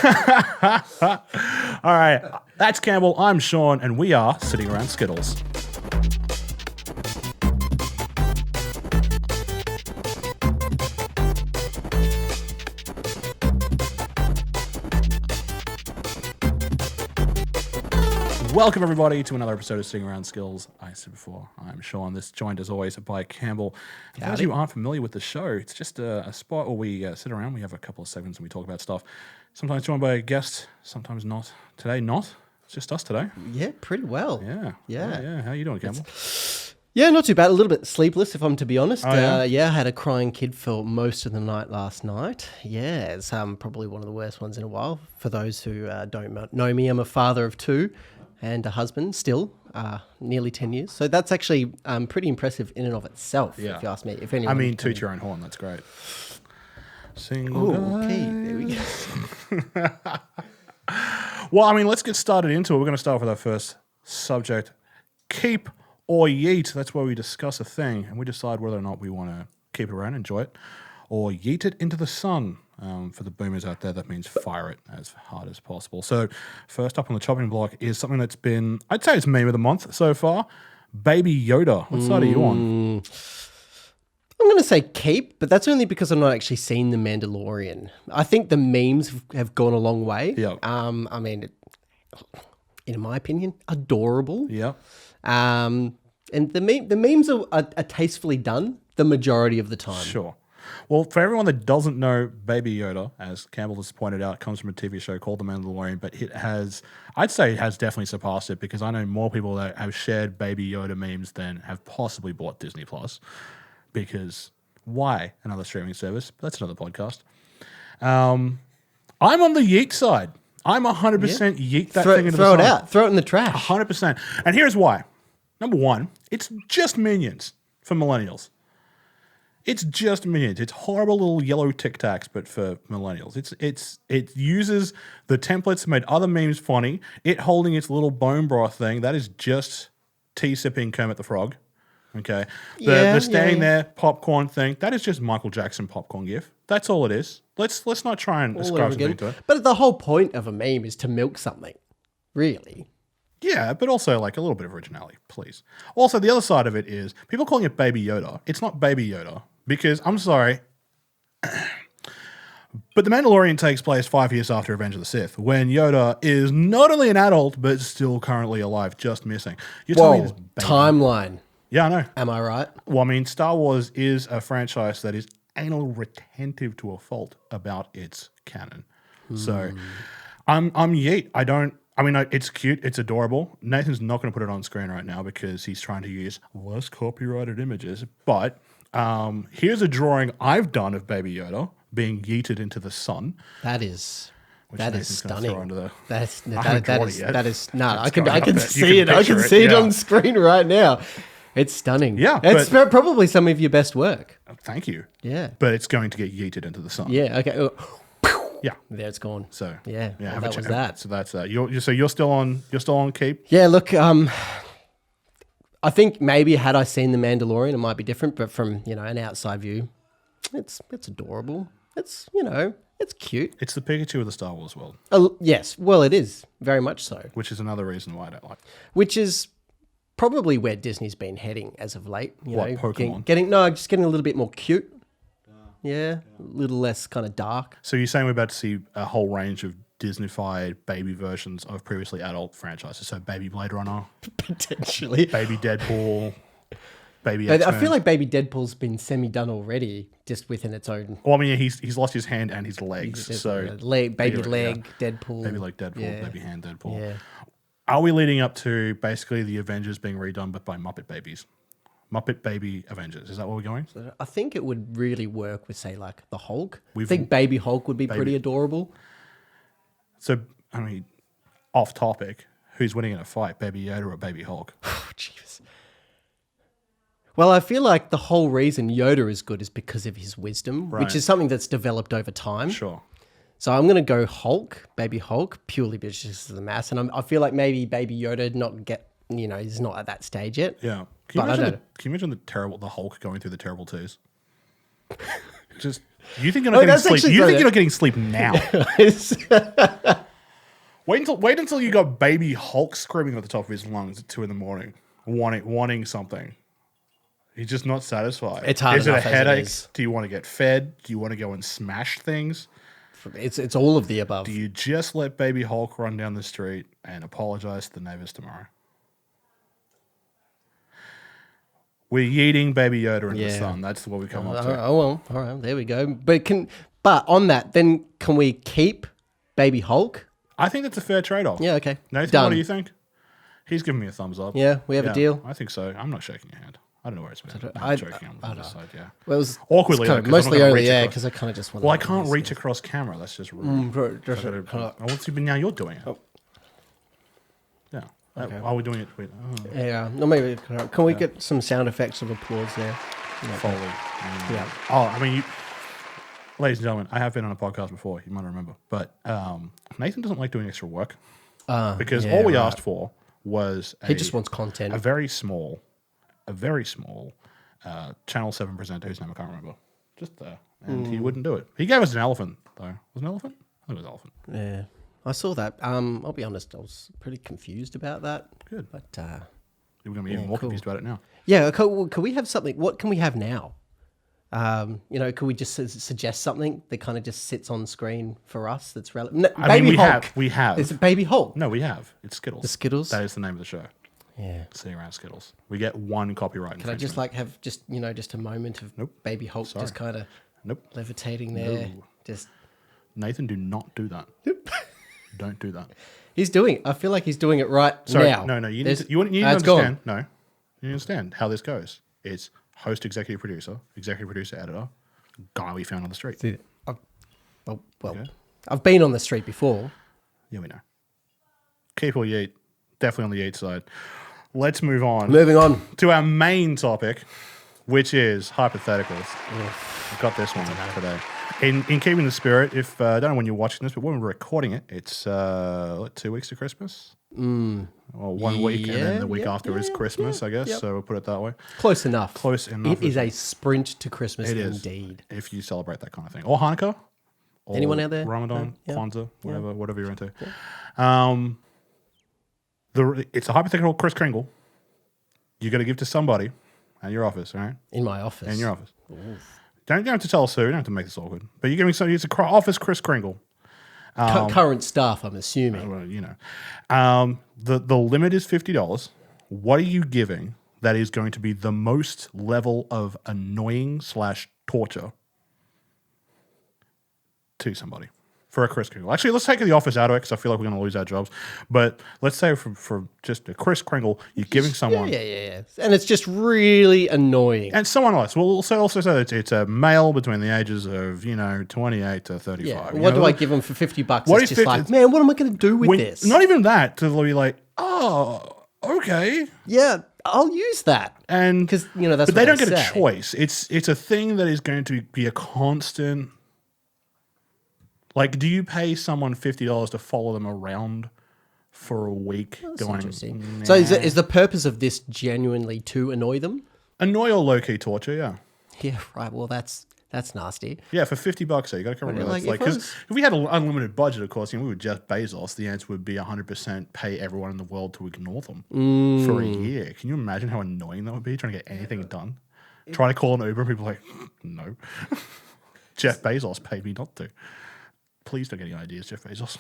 All right, that's Campbell. I'm Shaun, and we are sitting around Skittles. Welcome, everybody, to another episode of Sitting Around Skittles. I said before, I'm Shaun. This joined, as always, by Campbell. For those of you who aren't familiar with the show, it's just a spot where we sit around. We have a couple of segments and we talk about stuff. Sometimes joined by a guest, sometimes not. Today, not. It's just us today. Yeah, pretty well. Yeah. How you doing, Campbell? Yeah, not too bad. A little bit sleepless, if I'm to be honest. Oh, yeah? I had a crying kid for most of the night last night. Yeah, it's probably one of the worst ones in a while. For those who don't know me, I'm a father of two and a husband still, nearly 10 years. So that's actually pretty impressive in and of itself, if you ask me. If anyone, I mean, toot your own horn. That's great. Single okay, there we go. Well, I mean, let's get started into it. We're going to start off with our first subject, keep or yeet. That's where we discuss a thing and we decide whether or not we want to keep it around, enjoy it, or yeet it into the sun. For the boomers out there, that means fire it as hard as possible. So first up on the chopping block is something that's been, I'd say it's meme of the month so far, Baby Yoda. What side are you on? I'm going to say keep, but that's only because I've not actually seen The Mandalorian. I think the memes have gone a long way. Yeah. I mean, in my opinion, adorable. Yeah. And the memes are tastefully done the majority of the time. Sure. Well, for everyone that doesn't know Baby Yoda, as Campbell has pointed out, it comes from a TV show called The Mandalorian, but I'd say it has definitely surpassed it because I know more people that have shared Baby Yoda memes than have possibly bought Disney Plus. Because why another streaming service? But that's another podcast. I'm on the yeet side. I'm 100% yeet that thing into the sun. Throw it out. Throw it in the trash. 100%. And here's why. Number one, it's just Minions for millennials. It's just Minions. It's horrible little yellow Tic Tacs, but for millennials. It uses the templates that made other memes funny. It holding its little bone broth thing. That is just tea sipping Kermit the Frog. Okay. The standing there popcorn thing. That is just Michael Jackson popcorn gif. That's all it is. Let's not try and ascribe something to it. But the whole point of a meme is to milk something, really. Yeah, but also like a little bit of originality, please. Also, the other side of it is people calling it Baby Yoda. It's not Baby Yoda because, I'm sorry, but The Mandalorian takes place 5 years after Revenge of the Sith, when Yoda is not only an adult, but still currently alive, just missing. You're telling me this timeline. Yeah, I know. Am I right? Well, I mean, Star Wars is a franchise that is anal retentive to a fault about its canon. So I'm yeet. It's cute. It's adorable. Nathan's not going to put it on screen right now because he's trying to use less copyrighted images. But here's a drawing I've done of Baby Yoda being yeeted into the sun. That is stunning. I can see it. I can see it on screen right now. It's stunning. Yeah. It's probably some of your best work. Thank you. Yeah. But it's going to get yeeted into the sun. Yeah. Okay. Yeah. There it's gone. So yeah. Well, that was that. So that's you're still on keep. Yeah. Look. I think maybe had I seen The Mandalorian, it might be different. But from an outside view, it's adorable. It's it's cute. It's the Pikachu of the Star Wars world. Yes. Well, it is very much so. Which is another reason why I don't like it. Which is probably where Disney's been heading as of late. Pokemon? Just getting a little bit more cute. Yeah, a little less kind of dark. So you're saying we're about to see a whole range of Disney-fied baby versions of previously adult franchises. So Baby Blade Runner. Potentially. Baby Deadpool. Baby X-Men. I feel like Baby Deadpool's been semi-done already, just within its own... Well, I mean, he's lost his hand and his legs. Baby leg, Deadpool. Baby leg Deadpool, baby hand Deadpool. Yeah. Are we leading up to basically the Avengers being redone but by Muppet babies? Muppet Baby Avengers. Is that where we're going? I think it would really work with, say, like the Hulk. I think Baby Hulk would be pretty adorable. So, I mean, off topic, who's winning in a fight, Baby Yoda or Baby Hulk? Oh, jeez. Well, I feel like the whole reason Yoda is good is because of his wisdom, which is something that's developed over time. Sure. So I'm going to go Hulk, Baby Hulk, purely because of the mass. And I feel like maybe Baby Yoda he's not at that stage yet. Yeah. Can you imagine the Hulk going through the terrible twos? Just You think you're not getting that's sleep? actually You think funny. you're not getting sleep now? It's- Wait until you got Baby Hulk screaming at the top of his lungs at 2 a.m, wanting something. He's just not satisfied. It's hard Is it a enough as it headache? is. Do you want to get fed? Do you want to go and smash things? it's all of the above. Do you just let Baby Hulk run down the street and apologize to the neighbors tomorrow? We're yeeting Baby Yoda into the sun. That's what we come up to. Oh well, all right, there we go. But on that, then can we keep Baby Hulk? I think that's a fair trade-off. Yeah, okay. Nathan, Done. what do you think? He's giving me a thumbs up. Yeah, we have a deal. I think so. I'm not shaking your hand. I don't know where it's been. I- I'm joking. I'm on the other side, yeah. Well, it was Awkwardly, it's kind though, of 'cause I'm not mostly gonna only reach across. because I kind of just want. Well, I can't reach across camera. That's just rude. But now you're doing it. Oh. Yeah. Are we doing it? Wait, Yeah, no, maybe can we get some sound effects of applause there? Foley. Yeah. Oh, I mean, ladies and gentlemen, I have been on a podcast before. You might remember, but Nathan doesn't like doing extra work because all we asked for was He just wants content. a very small Channel 7 presenter whose name I can't remember. Just and he wouldn't do it. He gave us an elephant though. Was it an elephant? I think it was an elephant. Yeah, I saw that. I'll be honest, I was pretty confused about that. Good. But We're going to be even more cool. confused about it now. yeah, could we have something? What can we have now? Could we just suggest something that kind of just sits on screen for us that's relevant? No, I mean, Baby Hulk. we have. It's a Baby Hulk. No, we have. It's Skittles. The Skittles? That is the name of the show. Yeah. See Around Skittles. We get one copyright. Could I just have just a moment of Baby Hulk just kind of levitating there? No. Just Nathan, do not do that. Don't do that. he's doing it. I feel like he's doing it right now. No. You need There's- to it's understand. gone. No, you understand how this goes. It's host, executive producer, editor, guy we found on the street. See, I've been on the street before. Yeah, we know. Keep or yeet. Definitely on the yeet side. Let's move on Moving on. to our main topic, which is hypotheticals. I've got this one today. In keeping the spirit, if I don't know when you're watching this, but when we're recording it, it's 2 weeks to Christmas. Well, 1 week, and then the week after is Christmas, I guess. So we'll put it that way. Close enough. Close enough. It is a sprint to Christmas It is. indeed. If you celebrate that kind of thing, or Hanukkah, or Anyone out there? Ramadan, Yeah. Kwanzaa, whatever you're into. It's a hypothetical Kris Kringle. You got to give to somebody at your office, all right? In my office. In your office. Don't have to tell us who. You don't have to make this awkward. But you're giving somebody. It's a office Kris Kringle. Current staff, I'm assuming. Well, you know, the limit is $50. What are you giving that is going to be the most level of annoying / torture to somebody for a Kris Kringle? Actually, let's take the office out of it because I feel like we're going to lose our jobs. But let's say for just a Kris Kringle, you're giving someone. Yeah. And it's just really annoying. And someone else. We'll also say that it's a male between the ages of 28 to 35. Yeah. You What know? do I give them for $50? What It's is just 50 like, man, what am I going to do with this? Not even that. To be like, oh, okay. Yeah, I'll use that. And Because, that's but they what don't get say. a choice. It's a thing that is going to be a constant. Like, do you pay someone $50 to follow them around for a week? That's going, interesting. nah. So is the purpose of this genuinely to annoy them? Annoy or low key torture? Yeah, Yeah, right. Well, that's nasty. yeah. For $50, you got to come remember. like, Like, if I because was- if we had an unlimited budget, of course, we were Jeff Bezos. The answer would be 100% pay everyone in the world to ignore them for a year. Can you imagine how annoying that would be? Trying to get anything done, trying to call an Uber, and people are like, no. Jeff Bezos paid me not to. Please don't get any ideas, Jeff Bezos.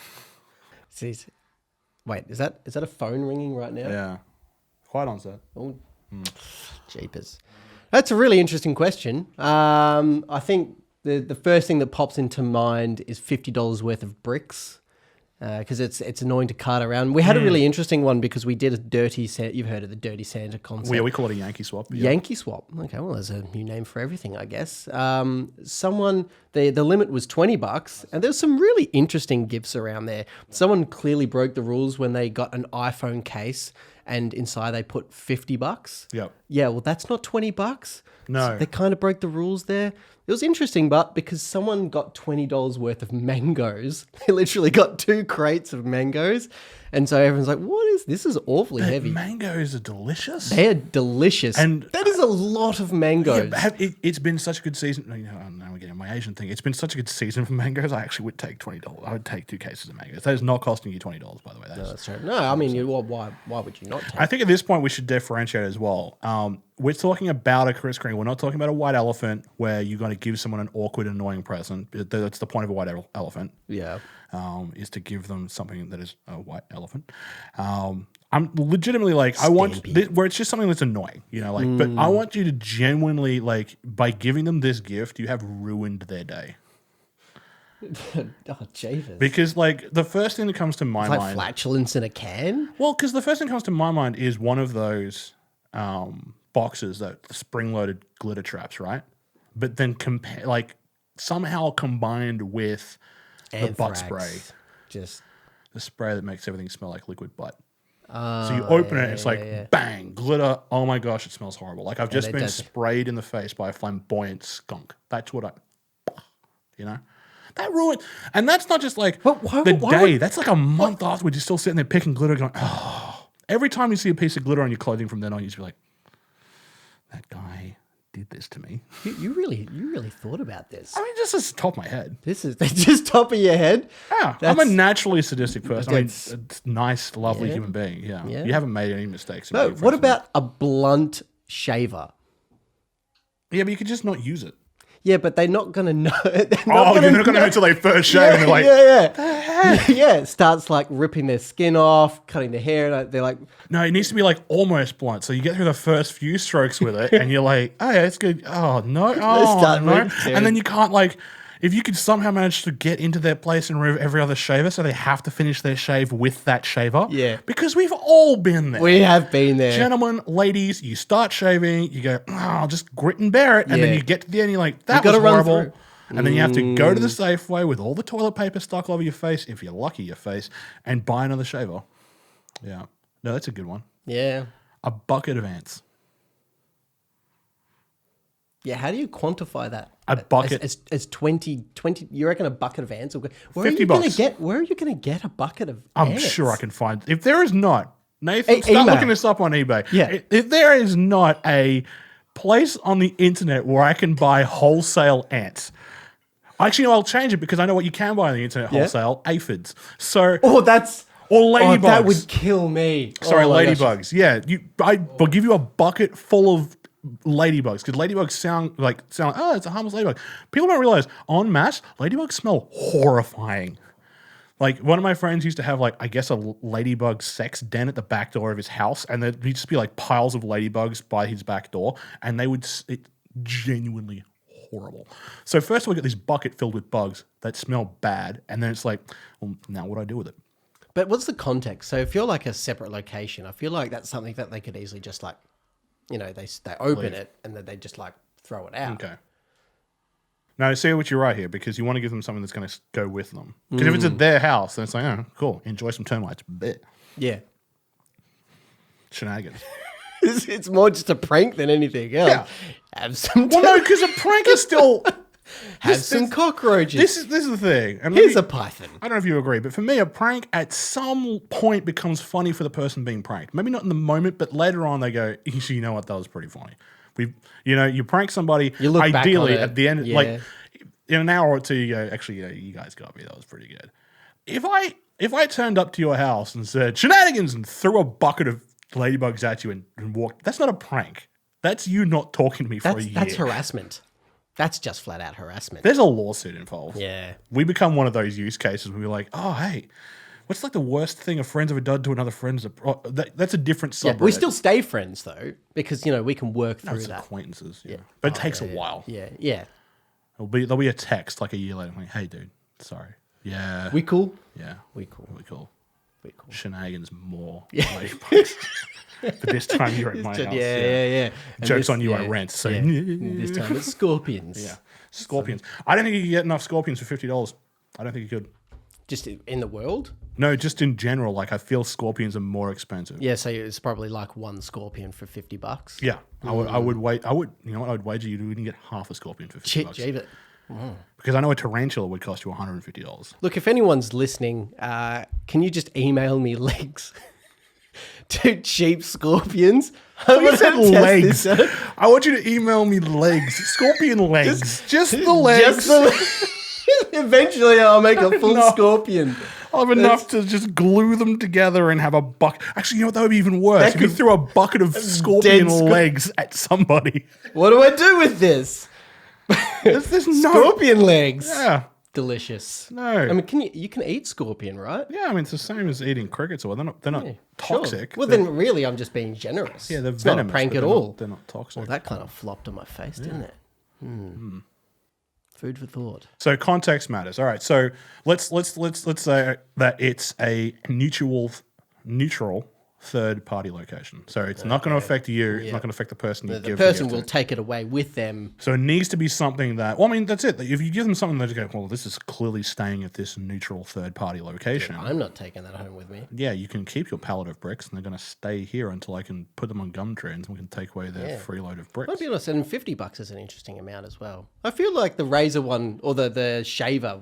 Wait, is that a phone ringing right now? Yeah, quite on set. Oh, jeepers. That's a really interesting question. I think the first thing that pops into mind is $50 worth of bricks. Because it's annoying to cart around. We had a really interesting one because we did a dirty Santa. You've heard of the dirty Santa concept. Yeah, we call it a Yankee swap. Yeah. Yankee swap. Okay, well, there's a new name for everything, I guess. The limit was $20, and there's some really interesting gifts around there. Someone clearly broke the rules when they got an iPhone case, and inside they put $50. Yep. Yeah, well, that's not $20. No. So they kind of broke the rules there. It was interesting, but because someone got $20 worth of mangoes, they literally got 2 crates of mangoes. And so everyone's like, what is this? Is awfully heavy. Mangoes are delicious. They are delicious. And that is a lot of mangoes. Yeah, it's been such a good season. Now we're getting my Asian thing. It's been such a good season for mangoes. I actually would take $20. I would take 2 cases of mangoes. That is not costing you $20, by the way. That's true. No, I mean, why would you not take? I think at this point we should differentiate as well. We're talking about a Kris Kringle. We're not talking about a white elephant where you're going to give someone an awkward, annoying present. That's the point of a white elephant. Yeah. Is to give them something that is a white elephant. I'm legitimately like, I want where it's just something that's annoying, but I want you to genuinely, like, by giving them this gift, you have ruined their day. Oh, Jesus. Because, like, the first thing that comes to my mind, like flatulence in a can? well, because the first thing that comes to my mind is one of those boxes that spring-loaded glitter traps, right? But then somehow combined with the butt spray. Just the spray that makes everything smell like liquid butt. So you open it, and it's like, bang, glitter. Oh my gosh, it smells horrible. Like I've just been sprayed in the face by a flamboyant skunk. That's what that ruined. And that's not just like day. That's like a month afterwards. You're still sitting there picking glitter going, oh. Every time you see a piece of glitter on your clothing from then on, you just be like, that guy did this to me. You really thought about this. I mean, just as top of my head. This is just top of your head. Yeah, I'm a naturally sadistic person. I mean, it's nice, lovely human being. Yeah. You haven't made any mistakes. No, what about a blunt shaver? Yeah, but you could just not use it. Yeah, but they're not going to know. They're not going to know until they first shave. And they're like, yeah. It starts like ripping their skin off, cutting their hair. And they're like, no, it needs to be like almost blunt. So you get through the first few strokes with it, and you're like, oh yeah, it's good. Oh no, no. And then you can't, like, if you could somehow manage to get into their place and remove every other shaver, so they have to finish their shave with that shaver. Yeah, because we've all been there. We have been there, gentlemen, ladies. You start shaving, you go, I'll just grit and bear it, and then you get to the end, you're like, that was horrible. And then you have to go to the Safeway with all the toilet paper stuck all over your face, if you're lucky, your face, and buy another shaver. Yeah. No, that's a good one. Yeah. A bucket of ants. Yeah, how do you quantify that? A bucket. As 20, you reckon a bucket of ants? Where are you going to get a bucket of ants? I'm sure I can find. If there is not, Nathan, start looking this up on eBay. Yeah. If there is not a place on the internet where I can buy wholesale ants. Actually, no, I'll change it because I know what you can buy on the internet wholesale. Aphids. So... Oh, that's... Or ladybugs. That would kill me. Sorry, ladybugs. Yeah, I'll give you a bucket full of ladybugs because ladybugs sound oh, it's a harmless ladybug. People don't realize en masse ladybugs smell horrifying. Like one of my friends used to have I guess a ladybug sex den at the back door of his house, and there'd just be like piles of ladybugs by his back door, and it genuinely horrible. So first of all, we get this bucket filled with bugs that smell bad, and then it's like, well, now what do I do with it? But what's the context? So if you're like a separate location, I feel like that's something that they could easily just they open it and then they just throw it out. Okay. Now, see what you're right here, because you want to give them something that's going to go with them. Because if it's at their house, then it's like, oh, cool, enjoy some termites. Bit. Yeah. Shenanigans. It's more just a prank than anything else. Yeah. Have some. Well, no, because a prank is still. Have some cockroaches. This is the thing. And here's a python. I don't know if you agree, but for me, a prank at some point becomes funny for the person being pranked. Maybe not in the moment, but later on they go, you know what, that was pretty funny. You prank somebody. You look ideally back on it. At the end, Yeah. In an hour or two, you go, actually, you guys got me. That was pretty good. If I turned up to your house and said shenanigans and threw a bucket of ladybugs at you and walked, that's not a prank. That's you not talking to me for a year. That's harassment. That's just flat out harassment. There's a lawsuit involved. Yeah. We become one of those use cases where we're like, oh, hey, what's the worst thing a friend's ever done to another friend? That's a different subreddit. Yeah, we still stay friends, though, because, we can work through that. Acquaintances, yeah. But it takes a while. Yeah. There'll be a text a year later, like, hey, dude, sorry. Yeah. We cool? Yeah. We cool. Shenanigans more. Yeah. But this time you're at my house. Yeah. Joke's on you, I rent. So this time it's scorpions. Yeah. Scorpions. I don't think you can get enough scorpions for $50. I don't think you could. Just in the world? No, just in general. Like I feel scorpions are more expensive. Yeah, so it's probably like one scorpion for $50. Yeah, I would wait. I would. You know what? I would wager you wouldn't get half a scorpion for $50. Jeez. Because I know a tarantula would cost you $150. Look, if anyone's listening, can you just email me links to cheap scorpions? You said legs. I want you to email me legs, scorpion legs, just the legs. Eventually, I'll make a full scorpion. I'll have enough to just glue them together and have a bucket. Actually, you know what? That would be even worse. If you threw a bucket of scorpion legs at somebody. What do I do with this? There's no Scorpion legs. Yeah. Delicious. No. I mean, you can eat scorpion, right? Yeah, I mean, it's the same as eating crickets, or they're not toxic. Sure. Well, then really, I'm just being generous. Yeah, they're it's venomous. not a prank but at all. They're not toxic. Well, that kind of flopped on my face, didn't it? Food for thought. So context matters. All right. So let's say that it's a neutral third party location. So it's not going to affect you. It's not going to affect the person you give. The person will take it away with them. So it needs to be something that. Well, I mean, that's it. If you give them something that go, well, this is clearly staying at this neutral third party location. I'm not taking that home with me. Yeah, you can keep your pallet of bricks, and they're going to stay here until I can put them on gum trains, and we can take away their free load of bricks. I'd be honest, and $50 is an interesting amount as well. I feel like the razor one or the shaver,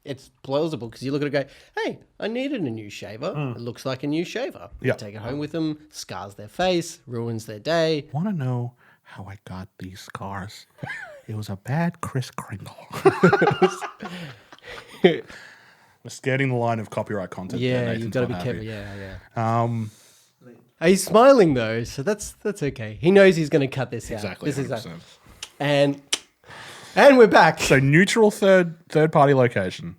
it's plausible because you look at it and go, hey, I needed a new shaver. It looks like a new shaver. Yeah. Take it home with them, scars their face, ruins their day. Want to know how I got these scars? It was a bad Kris Kringle. We're skirting the line of copyright content. Yeah, Nathan's you've got to be not careful. happy. Yeah. He's smiling though, so that's okay. He knows he's going to cut this out. Exactly. This is 100%. And we're back. So neutral third party location.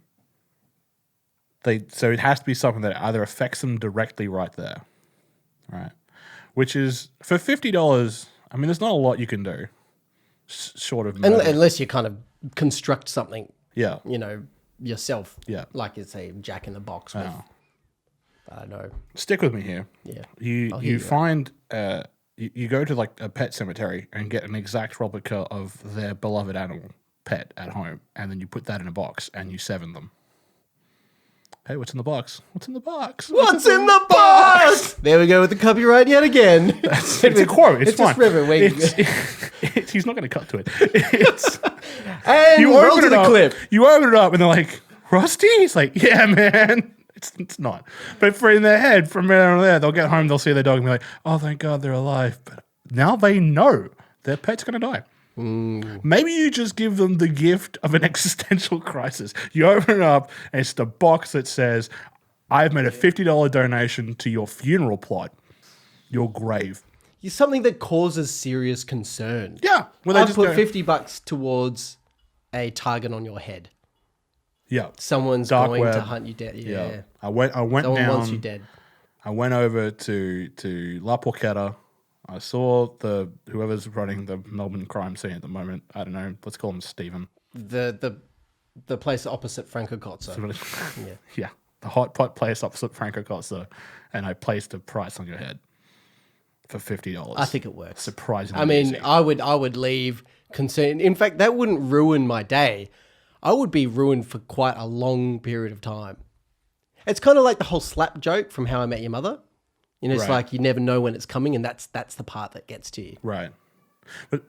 So it has to be something that either affects them directly right there, right? Which is for $50. I mean, there's not a lot you can do, short of murder. Unless you kind of construct something, Yeah. yourself. Yeah. Like it's a Jack in the Box with, I don't know. Stick with me here. Yeah. You find you go to like a pet cemetery and get an exact replica of their beloved animal pet at home, and then you put that in a box and you sever them. Hey, what's in the box? What's in the box? What's in the box? There we go with the copyright yet again. It's a quote. It's fine. Just river. He's not going to cut to it. It's, and roll to the clip. You open it up and they're like, Rusty? He's like, yeah, man. It's not. But for in their head, from there, they'll get home, they'll see their dog and be like, oh, thank God they're alive. But now they know their pet's going to die. Maybe you just give them the gift of an existential crisis. You open it up and it's the box that says, I've made a $50 donation to your funeral plot, your grave. Something that causes serious concern. Yeah. Well, I'd put $50 towards a target on your head. Yeah. Someone's Dark going web. to hunt you dead. Yeah. I went Someone down. wants you dead. I went over to La Porchetta. I saw whoever's running the Melbourne crime scene at the moment. I don't know. Let's call him Stephen. The place opposite Franco Cozzo. Yeah. The hot pot place opposite Franco Cozzo. And I placed a price on your head for $50. I think it works. Surprisingly. I mean, easy. I would leave concerned. In fact, that wouldn't ruin my day. I would be ruined for quite a long period of time. It's kind of like the whole slap joke from How I Met Your Mother. It's Right. like you never know when it's coming, and that's the part that gets to you. Right. But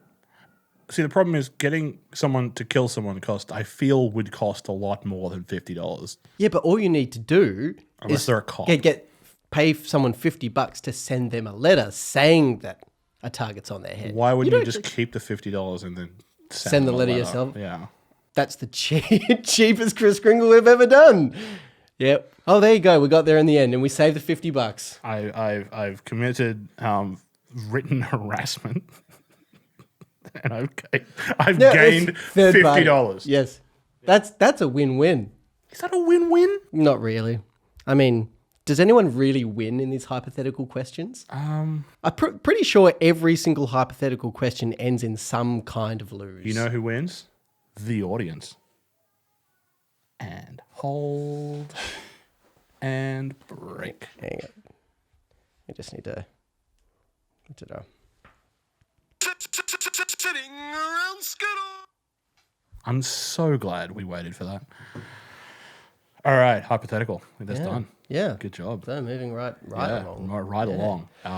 see, the problem is getting someone to kill someone would cost a lot more than $50. Yeah, but all you need to do Unless is they're a cop. pay someone $50 to send them a letter saying that a target's on their head. Why wouldn't you just keep the $50 and then Send the them a letter yourself? Yeah. That's the cheapest Kris Kringle we've ever done. Yep. Oh, there you go. We got there in the end, and we saved the $50. I've committed written harassment, and I've gained $50. Yes, that's a win-win. Is that a win-win? Not really. I mean, does anyone really win in these hypothetical questions? I'm pretty sure every single hypothetical question ends in some kind of lose. You know who wins? The audience. And hold and break. Hang on. I just need to know. Sitting around Skittles. I'm so glad we waited for that. All right, hypothetical. I think that's done. Yeah. Good job. So moving right along. Right along. I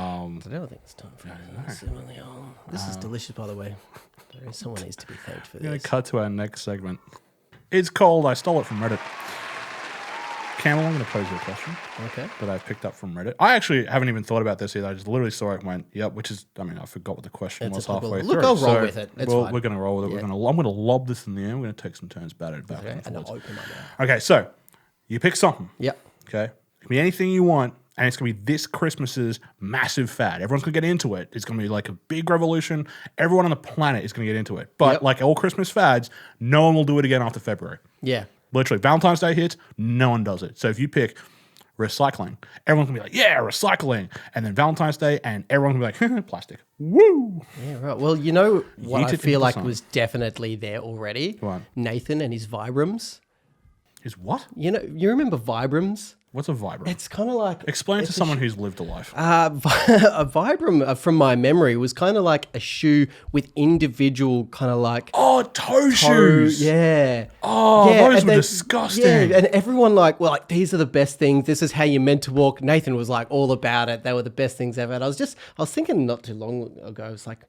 don't think it's time for similarly on. This is delicious, by the way. Someone needs to be thanked for We're going this. to cut to our next segment. It's called, I stole it from Reddit. Campbell, I'm going to pose you a question Okay. that I've picked up from Reddit. I actually haven't even thought about this either. I just literally saw it and went, yep, which is, I forgot what the question It's was a problem. halfway Look, through. I'll roll with it. It's fine. We're going to roll with it. Yeah. I'm going to lob this in the air. We're going to take some turns back and Okay. And I'll forwards. open my mouth. Okay, so you pick something. Yep. Okay. It can be anything you want, and it's going to be this Christmas's massive fad. Everyone's going to get into it. It's going to be like a big revolution. Everyone on the planet is going to get into it. But like all Christmas fads, no one will do it again after February. Yeah. Literally, Valentine's Day hits, no one does it. So if you pick recycling, everyone's going to be like, yeah, recycling. And then Valentine's Day, and everyone's going to be like, plastic. Woo! Yeah, right. Well, you know what Yeet I it feel into like sun. was definitely there already? Go on. Nathan and his Vibrams. Is what? You know, you remember Vibrams? What's a Vibram? It's kind of like... Explain to it's someone who's lived a life. A Vibram, from my memory, was kind of like a shoe with individual kind of like... Oh, toe shoes. Yeah. Oh, Yeah, those and were then- disgusting. Yeah, and everyone like, well, like, these are the best things. This is how you're meant to walk. Nathan was like all about it. They were the best things ever. And I was thinking not too long ago, I was like,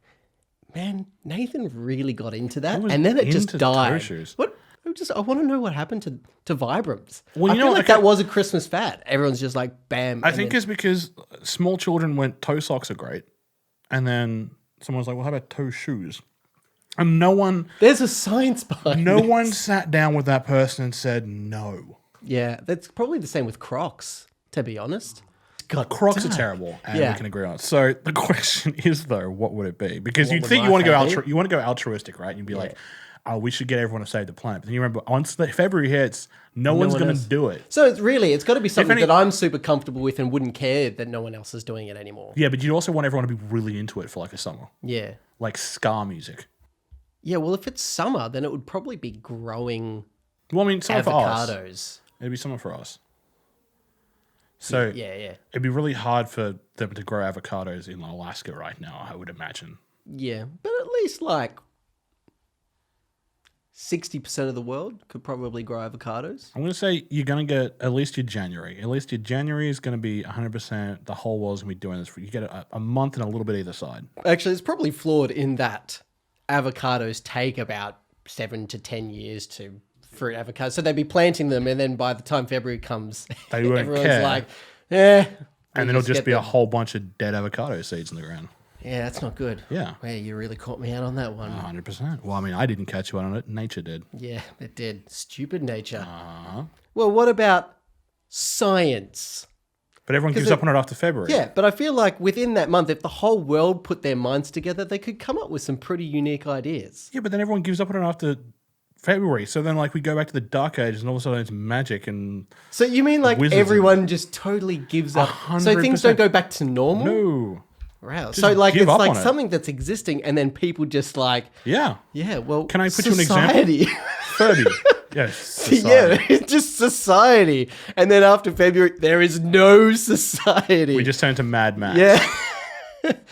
man, Nathan really got into that. was And then it just into toe died. shoes? What? I want to know what happened to Vibrams. Well, I you feel know, like okay. that was a Christmas fad. Everyone's just like, bam. I and think then- it's because small children went, toe socks are great. And then someone was like, well, how about toe shoes? And no one there's a science behind this. one sat down with that person and said no. Yeah, that's probably the same with Crocs, to be honest. God, Crocs are terrible, and Yeah. we can agree on it. So the question is, though, what would it be? Because you'd would think my you want to go fad be? you want to go altruistic, right? And you'd be like, oh, we should get everyone to save the planet. But then you remember, once the February hits, no one's one going else. to do it. So it's got to be something any- that I'm super comfortable with and wouldn't care that no one else is doing it anymore. Yeah, but you also want everyone to be really into it for like a summer, Yeah. like ska music. Yeah, well, if it's summer, then it would probably be growing Well, I mean, summer for us. avocados. It'd be summer for us. So Yeah. it'd be really hard for them to grow avocados in Alaska right now, I would imagine. Yeah, but at least like 60% of the world could probably grow avocados. I'm going to say you're going to get at least your January. At least your January is going to be 100%. The whole world's going to be doing this. You get a month and a little bit either side. Actually, it's probably flawed in that avocados take about 7 to 10 years to fruit avocados. So they'd be planting them, and then by the time February comes, They won't everyone's care. like, And then it'll just get be a them. whole bunch of dead avocado seeds in the ground. Yeah, that's not good. Yeah. Well, you really caught me out on that one. 100%. Well, I mean, I didn't catch you on it. Nature did. Yeah, it did. Stupid nature. Uh-huh. Well, what about science? But everyone gives up on it after February. Yeah, but I feel like within that month, if the whole world put their minds together, they could come up with some pretty unique ideas. Yeah, but then everyone gives up on it after February. So then, like, we go back to the Dark Ages and all of a sudden it's magic and... So you mean like Wizards everyone just totally gives up? So things 100%. don't go back to normal? No. Wow. So like give it's up like on it. something that's existing and then people just like, Yeah. yeah, well, Can I put you an example? society. Furby. Yes. Society. Yeah, it's just society. And then after February, there is no society. We just turn to Mad Max. yeah.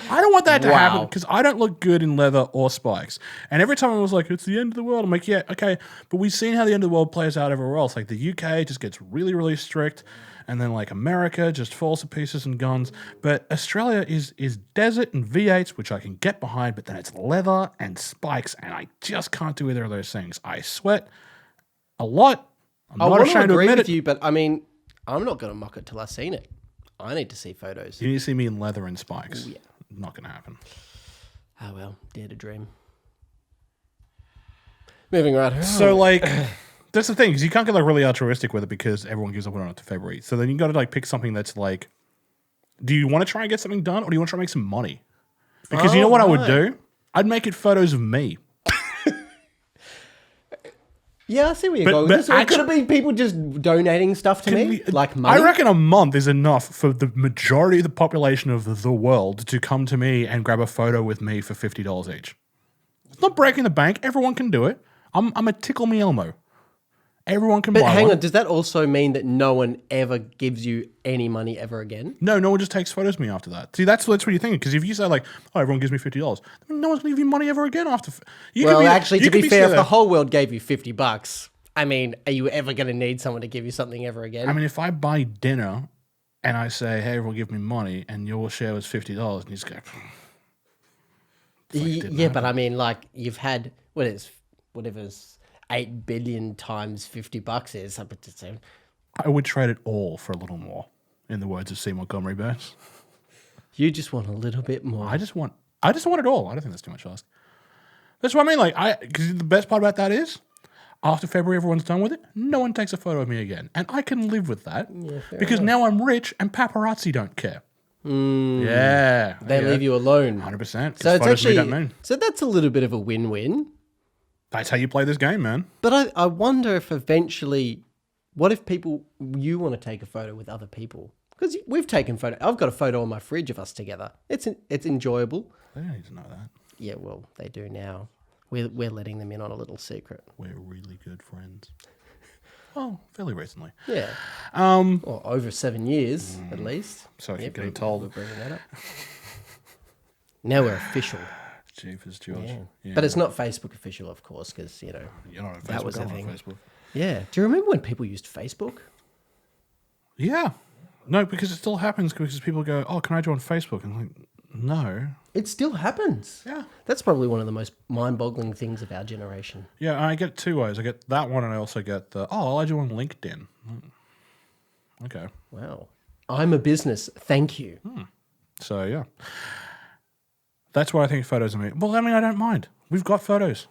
I don't want that to Wow. happen because I don't look good in leather or spikes. And every time I was like, it's the end of the world, I'm like, yeah, okay. But we've seen how the end of the world plays out everywhere else. Like the UK just gets really, really strict. And then like America just falls to pieces and guns. But Australia is desert and V8s, which I can get behind. But then it's leather and spikes. And I just can't do either of those things. I sweat a lot. I'm I not want to ashamed to agree admit with it. you, but I mean, I'm not going to mock it till I've seen it. I need to see photos. You need to see me in leather and spikes. yeah. Not going to happen. Oh well, dare to dream. Moving right along. So like, that's the thing, because you can't get like really altruistic with it because everyone gives up on it to February. So then you got to like pick something that's like, do you want to try and get something done, or do you want to try and make some money? Because you know what I would right. do? I'd make it photos of me. Yeah, I see where you're going but with this. Or could it be people just donating stuff to me? Like money? I reckon a month is enough for the majority of the population of the world to come to me and grab a photo with me for $50 each. It's not breaking the bank. Everyone can do it. I'm a tickle me Elmo. Everyone can But buy hang one. on, does that also mean that no one ever gives you any money ever again? No one just takes photos of me after that. See, that's what you're thinking. Because if you say like, oh, everyone gives me $50, no one's going to give you money ever again after. Well, actually, to be fair, if the whole world gave you $50, I mean, are you ever going to need someone to give you something ever again? I mean, if I buy dinner and I say, hey, everyone give me money, and your share was $50, and you just go, yeah, but I mean, like, you've had, whatever's 8 billion times $50 is. I would trade it all for a little more, in the words of C. Montgomery Burns. You just want a little bit more. I just want it all. I don't think that's too much to ask. That's what I mean. Like, because the best part about that is, after February, everyone's done with it. No one takes a photo of me again, and I can live with that because now I'm rich and paparazzi don't care. Yeah, they leave you alone. 100%. So it's actually so that's a little bit of a win-win. That's how you play this game, man. But I wonder if eventually, what if you want to take a photo with other people? Because we've taken photo. I've got a photo on my fridge of us together. It's enjoyable. They don't need to know that. Yeah, well, they do now. We're letting them in on a little secret. We're really good friends. Well, fairly recently. Yeah. Or over 7 years, at least. So I keep getting told. We're bringing that up. Now we're official. Jeepers, George. Yeah. But it's not Facebook official, of course, because, You're not on Facebook. that was the I'm thing. on Facebook. Yeah. Do you remember when people used Facebook? Yeah. No, because it still happens because people go, oh, can I join Facebook? And I'm like, no. It still happens. Yeah. That's probably one of the most mind-boggling things of our generation. Yeah, I get 2 ways. I get that one, and I also get I'll add you on LinkedIn. Okay. Wow. I'm a business. Thank you. So, yeah. That's why I think photos are me. Well, I mean, I don't mind. We've got photos.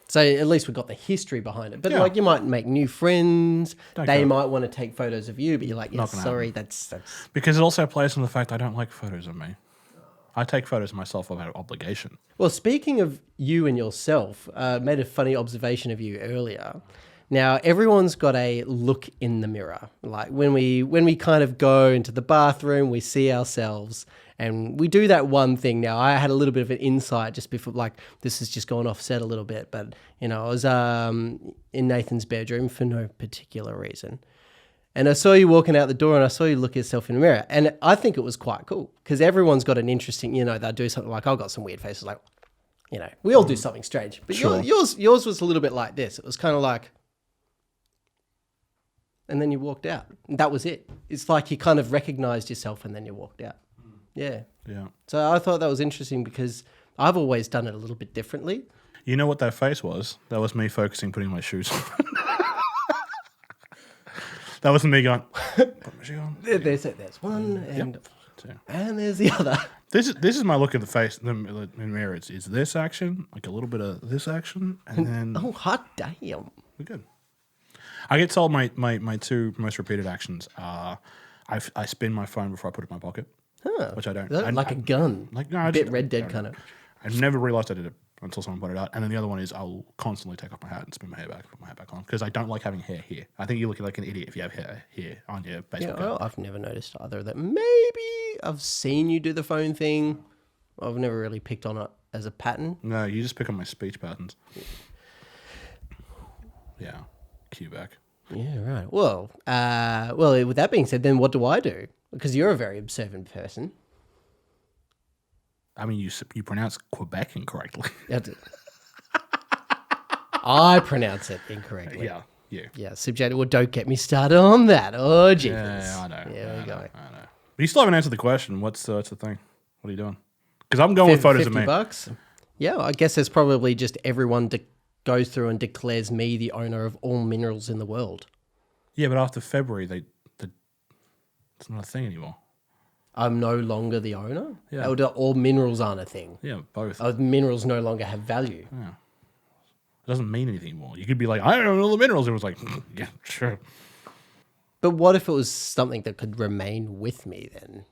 So at least we've got the history behind it. But Yeah. like you might make new friends. They go. might want to take photos of you, but you're like, yeah, sorry, that's Because it also plays on the fact I don't like photos of me. I take photos of myself out of obligation. Well, speaking of you and yourself, made a funny observation of you earlier. Now, everyone's got a look in the mirror. Like when we kind of go into the bathroom, we see ourselves and we do that one thing. Now, I had a little bit of an insight just before, like this has just gone offset a little bit, but I was in Nathan's bedroom for no particular reason. And I saw you walking out the door and I saw you look at yourself in the mirror. And I think it was quite cool because everyone's got an interesting, they'll do something like, I've got some weird faces, like, we all do something strange. But Sure. yours was a little bit like this. It was kind of like, and then you walked out. That was it. It's like you kind of recognized yourself and then you walked out. Yeah. Yeah. So I thought that was interesting because I've always done it a little bit differently. You know what that face was? That was me focusing putting my shoes on. That wasn't me going, put my shoe on. There's one and Two. and there's the other. This is my look at the face in the mirror. It's this action, like a little bit of this action, and then Oh, hot damn. we're good. I get told my 2 most repeated actions are I spin my phone before I put it in my pocket, which I don't. Like a gun. Like no, I a bit just- Red Dead I don't kind know. of. I never realized I did it until someone pointed it out. And then the other one is I'll constantly take off my hat and spin my hair back, put my hair back on because I don't like having hair here. I think you look like an idiot if you have hair here on your baseball cap. Well, I've never noticed either of that. Maybe I've seen you do the phone thing. I've never really picked on it as a pattern. No, you just pick on my speech patterns. Yeah, cue back. Yeah, right. Well, with that being said, then what do I do? Because you're a very observant person. I mean, you pronounce Quebec incorrectly. I pronounce it incorrectly. Yeah, you. Yeah, subjective. Well, don't get me started on that. Oh, jeepers. Yeah, I know. There we go. I know. But you still haven't answered the question. What's the thing? What are you doing? Because I'm going with photos of me. $50? Yeah, I guess there's probably just everyone goes through and declares me the owner of all minerals in the world. Yeah, but after February, it's not a thing anymore. I'm no longer the owner? Yeah. All minerals aren't a thing. Yeah, both. Minerals no longer have value. Yeah. It doesn't mean anything anymore. You could be like, I don't know all the minerals. It was like, yeah, sure. But what if it was something that could remain with me then?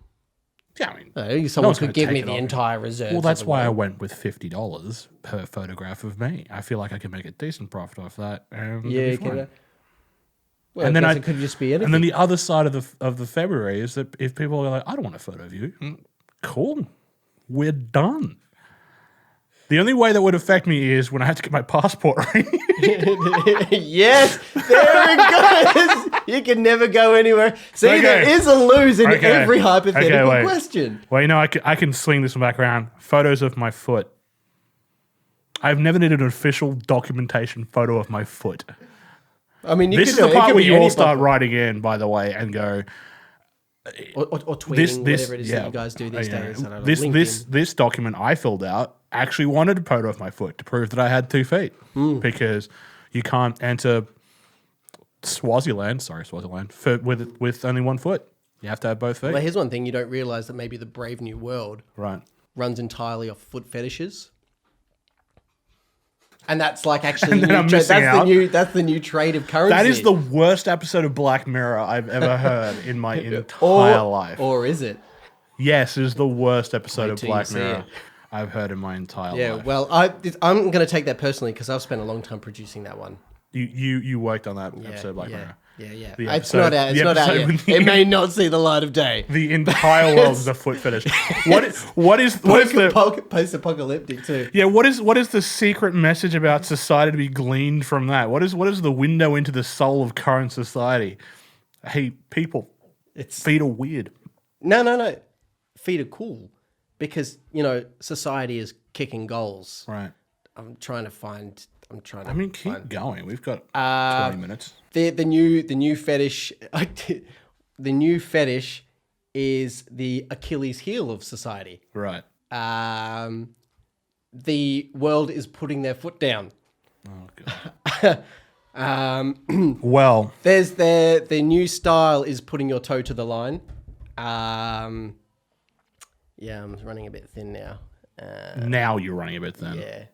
Yeah, I mean, Someone one's could gonna give take me it the off. entire reserve. Well, that's why I went with $50 per photograph of me. I feel like I could make a decent profit off that. And Yeah, it'd be fine. Well, And then it could just be anything. And then the other side of the February is that if people are like, I don't want a photo of you, cool, we're done. The only way that would affect me is when I had to get my passport right. Yes, there it goes. You can never go anywhere. See, Okay. there is a lose in Okay. every hypothetical wait. question. Well, I can swing this one back around. Photos of my foot. I've never needed an official documentation photo of my foot. I mean, This is the part where you all start writing in, by the way, and go, or tweeting, whatever it is that you guys do these days. I don't know, This document I filled out actually wanted a photo of my foot to prove that I had 2 feet because you can't enter Swaziland, with only 1 foot. You have to have both feet. Well, here's one thing you don't realize, that maybe the Brave New World runs entirely off foot fetishes. And that's like actually that's the new trade of currency. That is the worst episode of Black Mirror I've ever heard in my entire life. Or is it? Yes, it is the worst episode of Black Mirror I've heard in my entire life. Yeah, well, I'm going to take that personally because I've spent a long time producing that one. You worked on that episode of Black Mirror. Yeah. It's not out yet. It may not see the light of day. The entire world is a foot fetish. What is the post-apocalyptic too? Yeah, what is the secret message about society to be gleaned from that? What is the window into the soul of current society? Hey, people, feet are weird. No. Feet are cool because, society is kicking goals. Right. Keep going. We've got 20 minutes. The new fetish, the new fetish is the Achilles heel of society. Right. The world is putting their foot down. Oh god. Well, there's the new style is putting your toe to the line. I'm running a bit thin now. Now you're running a bit thin. Yeah.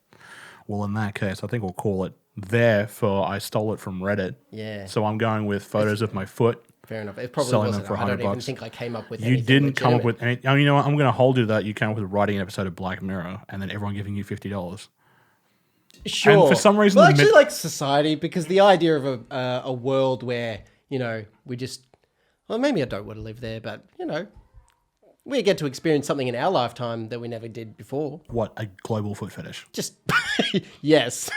Well, in that case, I think we'll call it there for I stole it from Reddit. Yeah. So I'm going with photos of my foot. Fair enough. It probably selling wasn't. them for I don't $100. even think I came up with You anything didn't come up legitimate. with any. Oh, you know what? I'm going to hold you to that. You came up with writing an episode of Black Mirror and then everyone giving you $50. Sure. And for some reason... Well, actually like society, because the idea of a world where, we just... Well, maybe I don't want to live there, but, we get to experience something in our lifetime that we never did before. What? A global foot fetish? Just... Yes.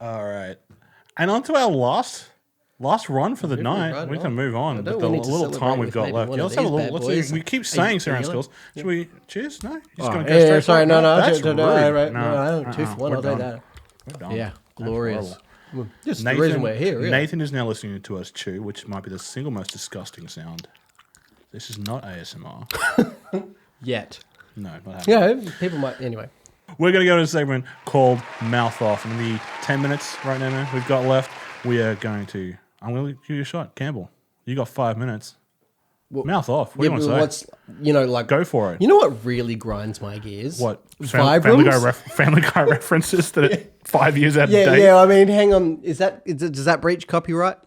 All right. And on to our last run for the night. We can move on with the little time we've got left. Yeah, let's have a little. We keep saying Around Skittles. Should we cheers? No? Just gonna go straight sorry, no. That's rude. No, I don't. 2 for 1, I'll do that. We're done. Yeah, glorious. Just Nathan, the reason we're here. Yeah. Nathan is now listening to us chew, which might be the single most disgusting sound. This is not ASMR. Yet. No, not happening. Yeah, people might... Anyway. We're going to go to a segment called Mouth Off. In the 10 minutes right now we've got left, we are going to... I'm going to give you a shot. Campbell, you got 5 minutes. Mouth off. What do you want to say? Go for it. You know what really grinds my gears? What? Family Guy references that are 5 years out of date? Yeah, I mean, hang on. Does that breach copyright?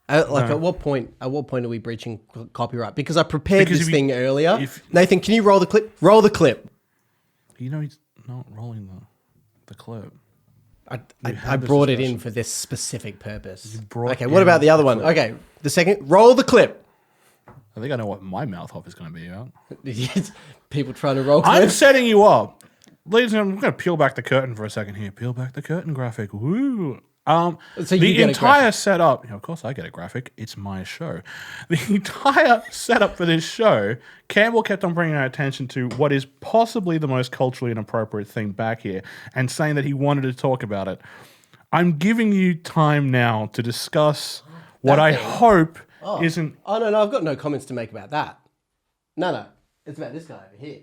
At what point are we breaching copyright? Because I prepared this thing earlier. Nathan, can you roll the clip? Roll the clip. He's not rolling the clip. I brought it in for this specific purpose. Okay, what about the other one? Okay, the second. Roll the clip. I think I know what my mouth off is going to be about. People trying to roll clips. I'm setting you up. Ladies and gentlemen, I'm going to peel back the curtain for a second here. Peel back the curtain graphic. Woo. So the entire setup, of course I get a graphic, it's my show. The entire setup for this show, Campbell kept on bringing our attention to what is possibly the most culturally inappropriate thing back here and saying that he wanted to talk about it. I'm giving you time now to discuss what I hope isn't... Oh, no, I've got no comments to make about that. No, it's about this guy over here.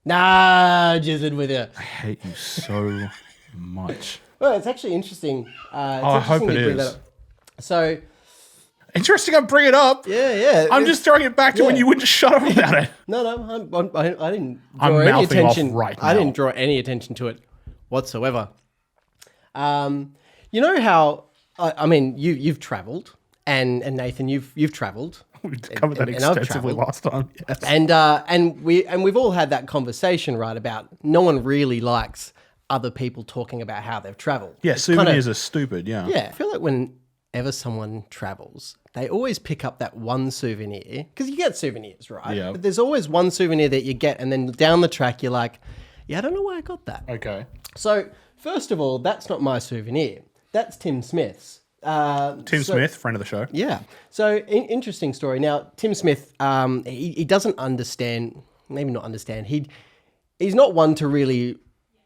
Nah, jizzing with you. I hate you so... much. Well, it's actually interesting. I hope it is. So interesting. I bring it up. Yeah. I'm just throwing it back to when you wouldn't shut up about it. No, I didn't draw any attention. Right now. I didn't draw any attention to it whatsoever. You know how? I mean, you've travelled, and Nathan, you've travelled. We covered that extensively last time. Yes. And we've all had that conversation, right? About no one really likes other people talking about how they've travelled. Yeah, souvenirs are stupid, yeah. Yeah, I feel like whenever someone travels, they always pick up that one souvenir, because you get souvenirs, right? Yeah. But there's always one souvenir that you get, and then down the track, you're like, yeah, I don't know why I got that. Okay. So, first of all, that's not my souvenir. That's Tim Smith's. Smith, friend of the show. Yeah. So, interesting story. Now, Tim Smith, he doesn't understand, maybe not understand, he's not one to really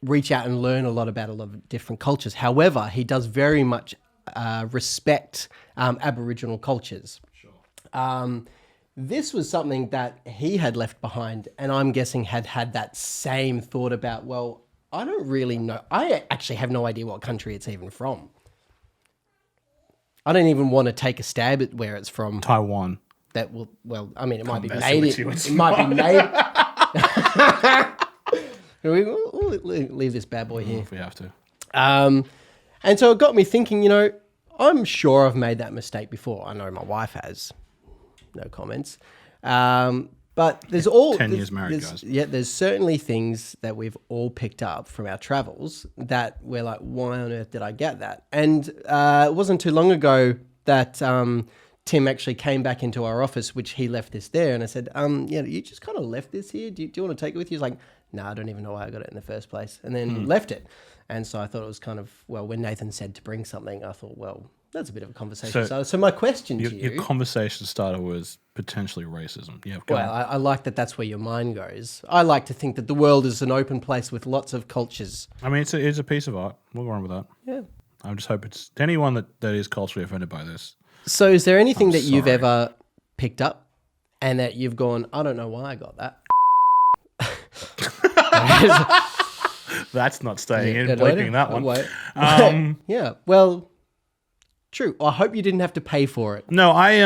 reach out and learn a lot about a lot of different cultures. However, he does very much respect Aboriginal cultures. Sure. This was something that he had left behind, and I'm guessing had that same thought about, well, I don't really know. I actually have no idea what country it's even from. I don't even want to take a stab at where it's from. Taiwan. That will, well, I mean, it might be native. It might be native. We'll leave this bad boy here. If we have to. And so it got me thinking, you know, I'm sure I've made that mistake before. I know my wife has. No comments. But there's 10 years married, guys. Yeah, there's certainly things that we've all picked up from our travels that we're like, why on earth did I get that? And it wasn't too long ago that Tim actually came back into our office, which he left this there. And I said, yeah, you just kind of left this here. Do you want to take it with you? He's like, no, I don't even know why I got it in the first place. And then left it. And so I thought it was kind of, well, when Nathan said to bring something, I thought, well, that's a bit of a conversation. So my question to you... Your conversation starter was potentially racism. Yeah, well, I like that that's where your mind goes. I like to think that the world is an open place with lots of cultures. I mean, it's a piece of art. We'll go on with that. Yeah. I just hope it's... To anyone that is culturally offended by this... So is there anything that you've ever picked up and that you've gone, I don't know why I got that? That's not staying in, bleeping that one. Yeah, well... True. I hope you didn't have to pay for it. No, I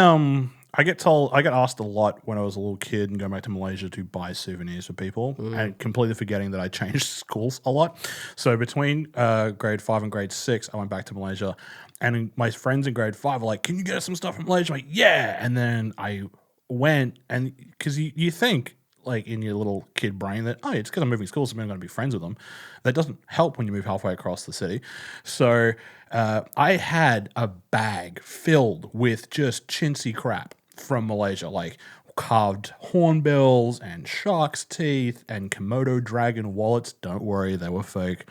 get asked a lot when I was a little kid and going back to Malaysia to buy souvenirs for people and completely forgetting that I changed schools a lot. So between grade 5 and grade 6, I went back to Malaysia and my friends in grade 5 were like, can you get us some stuff from Malaysia? I'm like, yeah. And then I went and because you think like in your little kid brain that, oh, it's because I'm moving schools, so I'm going to be friends with them. That doesn't help when you move halfway across the city. So I had a bag filled with just chintzy crap from Malaysia, like carved hornbills and shark's teeth and Komodo dragon wallets. Don't worry, they were fake.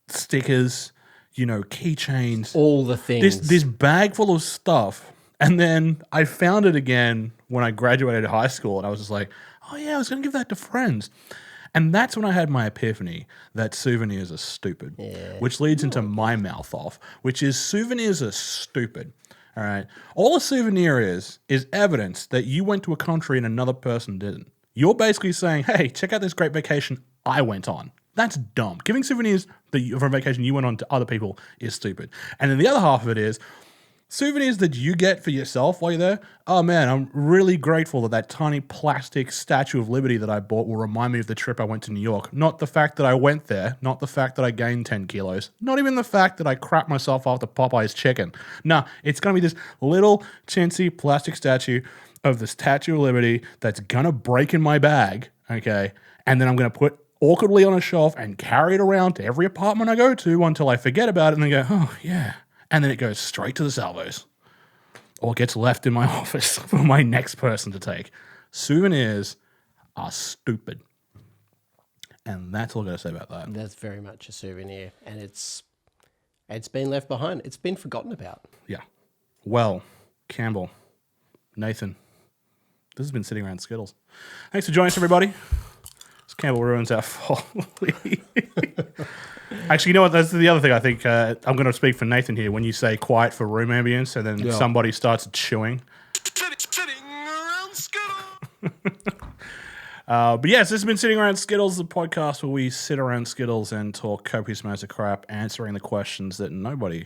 Stickers, keychains. All the things. This bag full of stuff. And then I found it again when I graduated high school, and I was just like, oh yeah, I was going to give that to friends. And that's when I had my epiphany that souvenirs are stupid, which leads into my mouth off, which is souvenirs are stupid. All right. All a souvenir is evidence that you went to a country and another person didn't. You're basically saying, hey, check out this great vacation I went on. That's dumb. Giving souvenirs from a vacation you went on to other people is stupid. And then the other half of it is, souvenirs that you get for yourself while you're there, oh man, I'm really grateful that tiny plastic Statue of Liberty that I bought will remind me of the trip I went to New York. Not the fact that I went there, not the fact that I gained 10 kilos, not even the fact that I crapped myself after Popeye's chicken. No, it's going to be this little chintzy plastic statue of the Statue of Liberty that's going to break in my bag, okay? And then I'm going to put awkwardly on a shelf and carry it around to every apartment I go to until I forget about it and then go, oh yeah. And then it goes straight to the salvos or gets left in my office for my next person to take. Souvenirs are stupid. And that's all I got to say about that. That's very much a souvenir. And it's been left behind. It's been forgotten about. Yeah. Well, Campbell, Nathan, this has been Sitting Around Skittles. Thanks for joining us, everybody. Campbell ruins our folly. Actually, you know what? That's the other thing I think. I'm going to speak for Nathan here. When you say quiet for room ambience and then somebody starts chewing. Sitting around Skittles. But yes, this has been Sitting Around Skittles, the podcast where we sit around Skittles and talk copious amounts of crap, answering the questions that nobody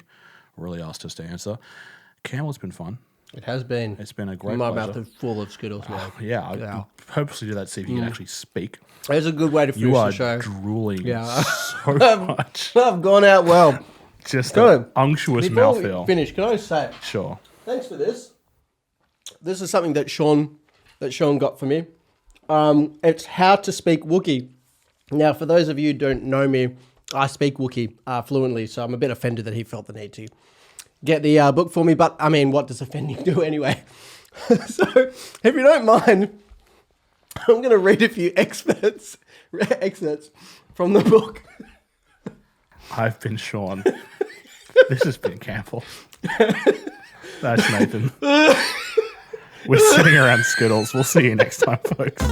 really asked us to answer. Campbell, it's been fun. It has been. It's been a great My pleasure. mouth is full of Skittles now. I purposely do that to see if you can actually speak. It's a good way to finish the show. You are drooling so much. I've gone out well. Just an unctuous mouthfeel. Before we finish, can I say? Sure. Thanks for this. This is something that Shaun got for me. It's how to speak Wookiee. Now, for those of you who don't know me, I speak Wookiee fluently, so I'm a bit offended that he felt the need to get the book for me. But, I mean, what does offending do anyway? So, if you don't mind, I'm going to read a few excerpts from the book. I've been Shaun. This has been Campbell. That's Nathan. We're sitting around Skittles. We'll see you next time, folks.